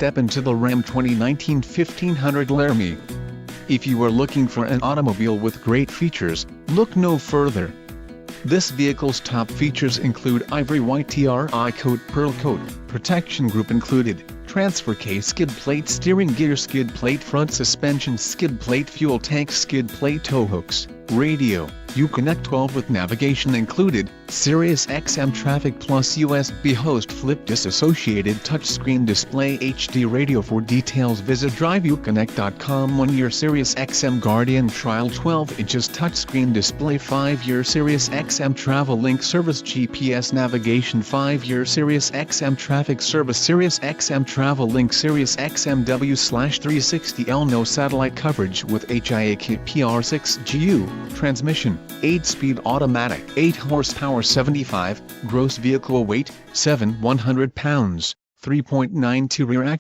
step into the Ram 2019 1500 Laramie. If you are looking for an automobile with great features, look no further. This vehicle's top features include ivory white TRI coat, pearl coat, protection group included, transfer case, skid plate, steering gear skid plate, front suspension skid plate, fuel tank skid plate, tow hooks, radio, Uconnect 12 with navigation included, Sirius XM Traffic Plus USB host, flip disassociated touchscreen display, HD radio. For details visit driveuconnect.com. 1-year Sirius XM Guardian trial, 12 inches touchscreen display, 5-year Sirius XM Travel Link service, GPS navigation, 5-year Sirius XM traffic service, Sirius XM Travel Link, Sirius XM W/360L, no satellite coverage with HIA-kit PR6GU, transmission, 8-speed automatic, 8 horsepower, 75, gross vehicle weight, 7/100 pounds, 3.92 rear axle.